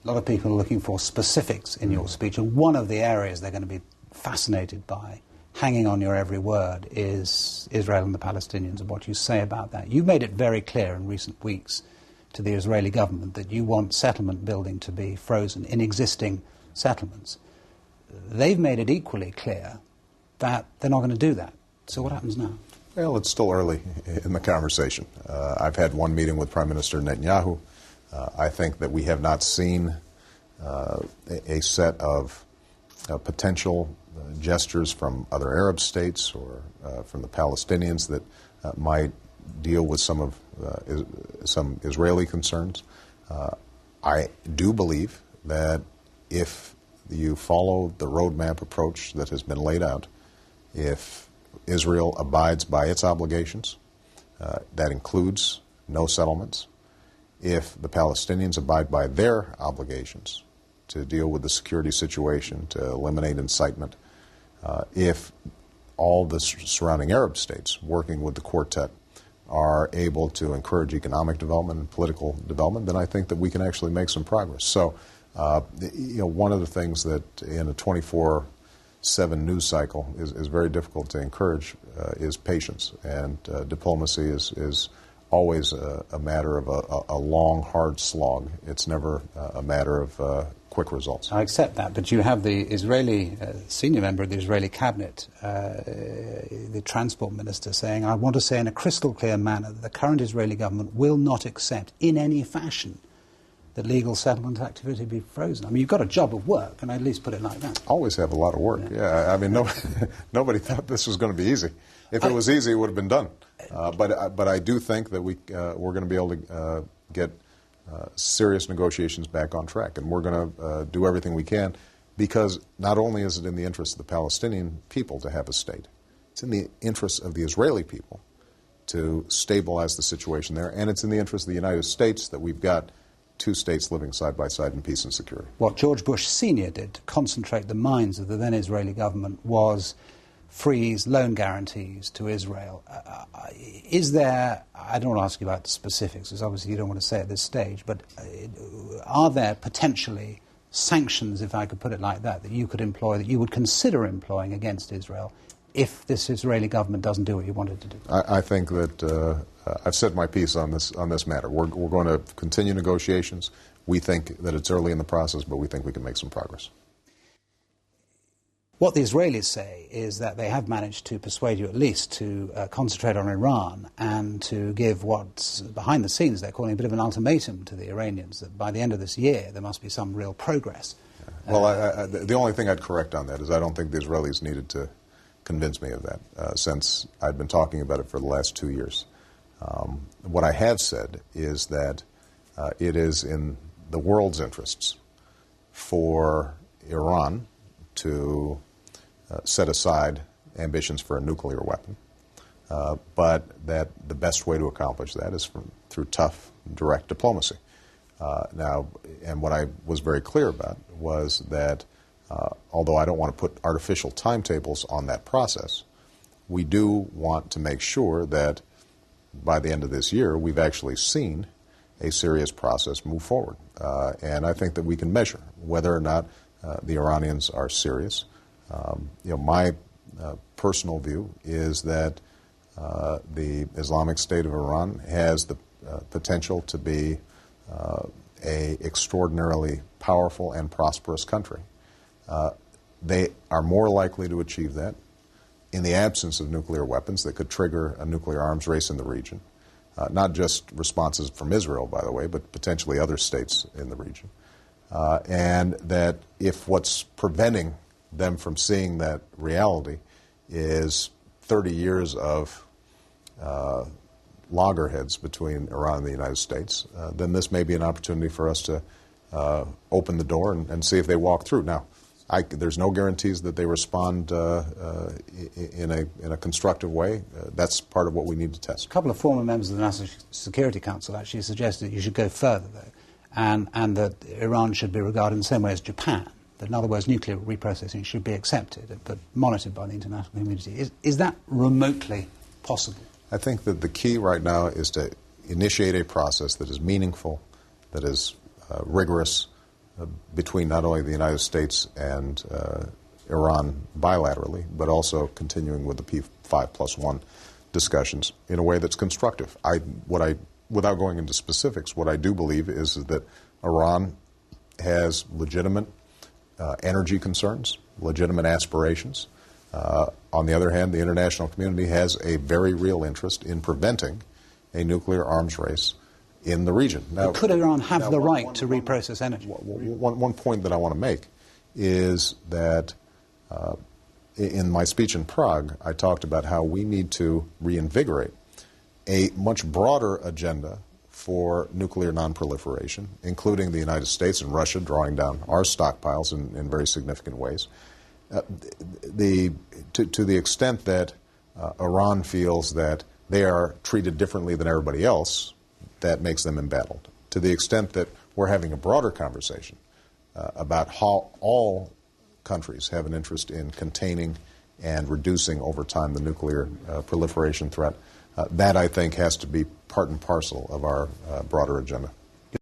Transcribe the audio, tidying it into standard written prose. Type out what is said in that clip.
A lot of people are looking for specifics in your speech, and one of the areas they're going to be fascinated by, hanging on your every word, is Israel and the Palestinians and what you say about that. You made it very clear in recent weeks to the Israeli government that you want settlement building to be frozen in existing settlements. They've made it equally clear that they're not going to do that. So what happens now? Well, it's still early in the conversation. I've had one meeting with Prime Minister Netanyahu. I think that we have not seen a set of potential gestures from other Arab states or from the Palestinians that might deal with some Israeli concerns. I do believe that if you follow the roadmap approach that has been laid out, if Israel abides by its obligations, that includes no settlements, if the Palestinians abide by their obligations to deal with the security situation, to eliminate incitement, if all the surrounding Arab states working with the quartet are able to encourage economic development and political development, then I think that we can actually make some progress. So, one of the things that in a 24/7 news cycle is very difficult to encourage is patience, and diplomacy is always a matter of a long, hard slog. It's never a matter of quick results. I accept that, but you have the Israeli senior member of the Israeli cabinet, the transport minister, saying, I want to say in a crystal clear manner that the current Israeli government will not accept in any fashion that legal settlement activity be frozen. I mean, you've got a job of work, and I'd at least put it like that. Always have a lot of work, yeah. I mean, nobody thought this was going to be easy. If it was easy, it would have been done. But I do think that we're going to be able to get serious negotiations back on track, and we're going to do everything we can, because not only is it in the interest of the Palestinian people to have a state, it's in the interest of the Israeli people to stabilize the situation there, and it's in the interest of the United States that we've got two states living side by side in peace and security. What George Bush Sr. did to concentrate the minds of the then Israeli government was freeze loan guarantees to Israel. Is there, I don't want to ask you about the specifics, because obviously you don't want to say at this stage, but are there potentially sanctions, if I could put it like that you could employ, that you would consider employing against Israel if this Israeli government doesn't do what you wanted to do? I think that I've said my piece on this matter. We're going to continue negotiations. We think that it's early in the process, but we think we can make some progress. What the Israelis say is that they have managed to persuade you at least to concentrate on Iran and to give what's behind the scenes they're calling a bit of an ultimatum to the Iranians, that by the end of this year there must be some real progress. Well, the only thing I'd correct on that is I don't think the Israelis needed to convince me of that, since I've been talking about it for the last 2 years. What I have said is that it is in the world's interests for Iran to set aside ambitions for a nuclear weapon, but that the best way to accomplish that is through tough, direct diplomacy. Now, and what I was very clear about was that although I don't want to put artificial timetables on that process, we do want to make sure that by the end of this year we've actually seen a serious process move forward. And I think that we can measure whether or not the Iranians are serious. My personal view is that the Islamic State of Iran has the potential to be a extraordinarily powerful and prosperous country. They are more likely to achieve that in the absence of nuclear weapons that could trigger a nuclear arms race in the region. Not just responses from Israel, by the way, but potentially other states in the region. And that if what's preventing them from seeing that reality is 30 years of loggerheads between Iran and the United States, then this may be an opportunity for us to open the door and see if they walk through. Now, there's no guarantees that they respond in a constructive way. That's part of what we need to test. A couple of former members of the National Security Council actually suggested that you should go further, though, and that Iran should be regarded in the same way as Japan. That, in other words, nuclear reprocessing should be accepted, but monitored by the international community. Is that remotely possible? I think that the key right now is to initiate a process that is meaningful, that is rigorous, between not only the United States and Iran bilaterally, but also continuing with the P5+1 discussions in a way that's constructive. Without going into specifics, what I do believe is that Iran has legitimate energy concerns, legitimate aspirations. On the other hand, the international community has a very real interest in preventing a nuclear arms race in the region. Now, could Iran have the right to reprocess energy? One point that I want to make is that in my speech in Prague, I talked about how we need to reinvigorate a much broader agenda for nuclear nonproliferation, including the United States and Russia drawing down our stockpiles in very significant ways. To the extent that Iran feels that they are treated differently than everybody else, that makes them embattled. To the extent that we're having a broader conversation about how all countries have an interest in containing and reducing over time the nuclear proliferation threat, that I think has to be part and parcel of our broader agenda.